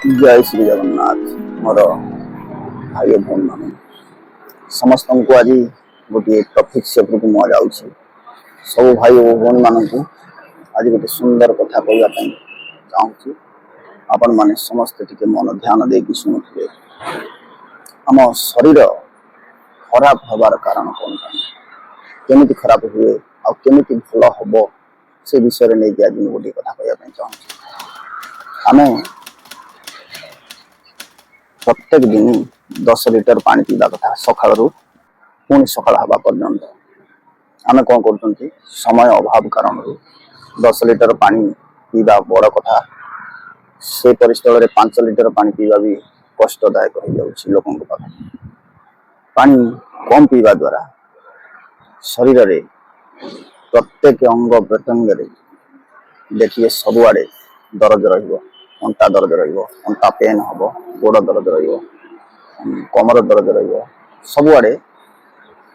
जय श्री जगन्नाथ मोर भाई भौन मान समस्त को आज गोटे टॉपिक से मुझे जाऊँगी सब भाई और भौन मान को आज गोटे सुंदर कथा कहवाई चाहूँगी आपण मैंने समस्ते टिके मन ध्यान देकी शुणुवे आम शरीर खराब हबार कारण कौन केमी खराब हुए आमी भल हम से विषय नहीं आज गोटे कथा कहवाई चाहूँगी आम प्रत्येक दिन 10 लिटर पानी पीवा कथा सकाल पुणी सकाल हवा पर्यंत आम कौन कर समय अभाव कारण 10 लिटर पानी पीवा बड़ कथा से परिस्थिति में 5 लिटर पानी पीवा भी कष्टदायक हो जाऊँगी लोकों पाखे पानी कम पीवा द्वारा शरीर रे प्रत्येक अंग प्रत्यंग देखिए सबुआड़े दरज अंटा दरज अंटा पेन हम गोड़ दरज कमर दरज सबुआड़े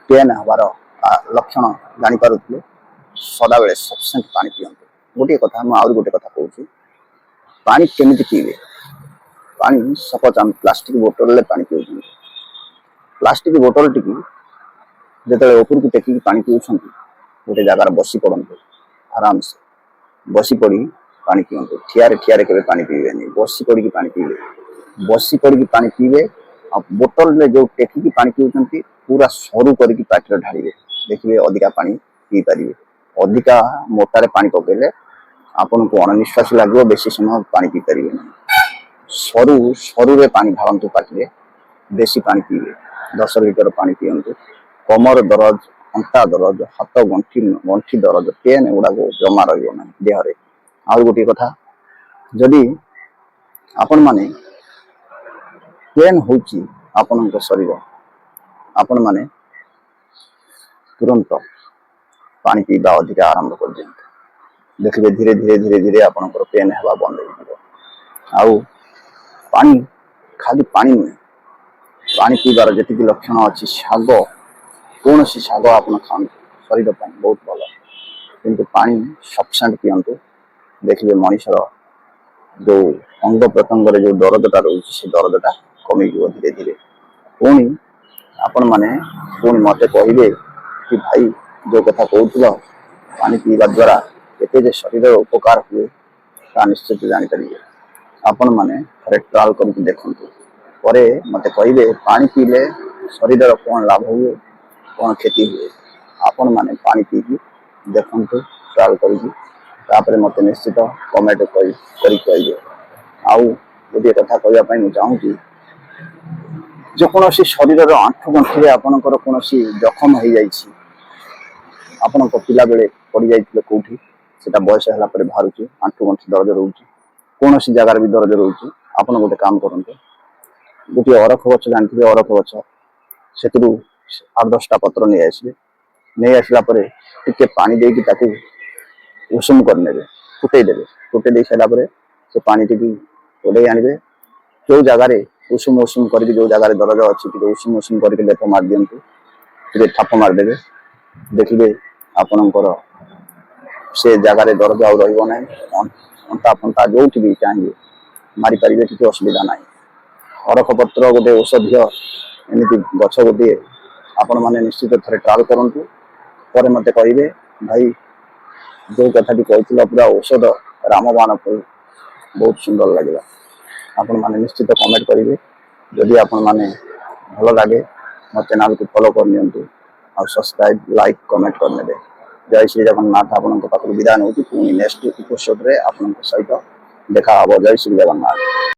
पेन हबार लक्षण जापर सदा बेले सफिशिएंट पानी पिंतु गोटे कथा मुझे गोटे कथा कहूँ पानी केमी पीवे पानी सपोज आम प्लास्टिक बोतल पानी पीऊ प्लास्टिक बोतल टी जो ऊपर को टेकिक पानी पीछे गोटे जगार बसी पड़ते आराम से बसी पड़ी पानी पीते ठियारे ठियारे के पानी पीबे नहीं बसी पड़ी पानी पीबे बसी पड़ी पानी पीबे आ बोतल में जो टेकिक पानी पीउछंती पूरा सरू करके पाटी ढाड़िए देखिए अधिका पानी पी पारे अधिका मोटारे पानी पकेले आपन को अनिश्वास लगे बेसी समय पानी पी पारे सरू सरू पानी ढालतु पाटी बेसी पानी पीबे 10 लिटर पानी पींतु कमर दरज अंटा दरज हाथ गंठी गंठी दरज पेन गुड़ा जमा रहा देहरे आउ गोटे कथा जदि आपण माने पेन होची आपण शरीर आपण माने तुरंत पानी पीवा अधिक आरंभ कर दियंतु देखिए धीरे धीरे धीरे धीरे आपण पेन हवा बंद हो आउ पानी खाली पानी नुहे पानी पीबार जी लक्षण अच्छी शाग कौन सी शाग आप खाते शरीर पर बहुत भल किंतु पानी सफिशिएंट पींतु देखिए मनुष्य जो अंग प्रत्यंग जो दरदटा रोचे से दरदटा कमी धीरे धीरे पुणी आपण मैंने पुणी मत कहे कि भाई जो कथा कहूल पानी पीवा द्वारा एत शरीर उपकार हुए ता निश्चित जापर आपण मैंने थे ट्रायल कर देखु मत कहे पानी पीले शरीर कौन लाभ हुए कौन क्षति हुए आपण मैंने पानी पीकी देखु ट्रायल कर मत निश्चित कमेंट करेंगे आउ गोटे कथा कहवाई चाहूँगी जो कौन शरीर आंठु गंठी आपणकर कौन जखम हो जापण पिला बेले पड़ जाते कौटी से बयस है बाहर आंठु गंठी दरज रोचे कौन जगार भी दरज रोचे आप गोटे काम करते गोटे अरख गच जानते अरख गच से 8-10टा पत्र नहीं आसवे नहीं आसला टिके पानी देकी उषुम करने फुटेदेवे फुटे सारापर से पानी टी ओल्ले आने जो जगार उषुम उषुम कर जो जगार दरज अच्छी उषुम उषुम करके लेप मार दिंतु थाप मारदे देखिए आपणकर से जगार दरज आउ रहा अंटा फंटा जो भी चाहिए मारिपारे किसी असुविधा ना अरख पत्र गोटे औषधीय एमती गछ गोटे आपण मैंने निश्चित थे ट्रायल करूँ मत कहे भाई जो कथाटी कहला पूरा औषध रामबाण बहुत सुंदर लगे आपण मैंने निश्चित कमेंट करेंगे जदि आपण मैंने भल लगे मो चैनल को फॉलो करनी और सब्सक्राइब लाइक कमेंट करने जय श्री जगन्नाथ आपण पाखु विदाय नौ पुणी नेक्स्ट एपिसोड रे आपण सहित देखा जय श्री जगन्नाथ।